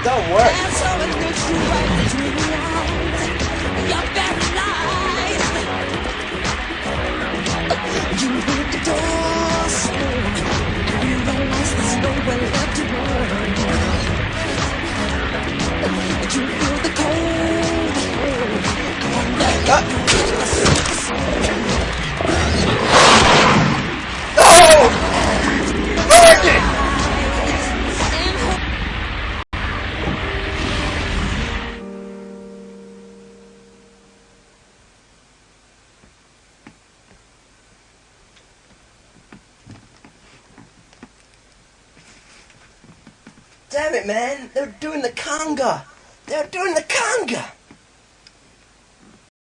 don't work. Damn it, man. They're doing the conga. They're doing the conga.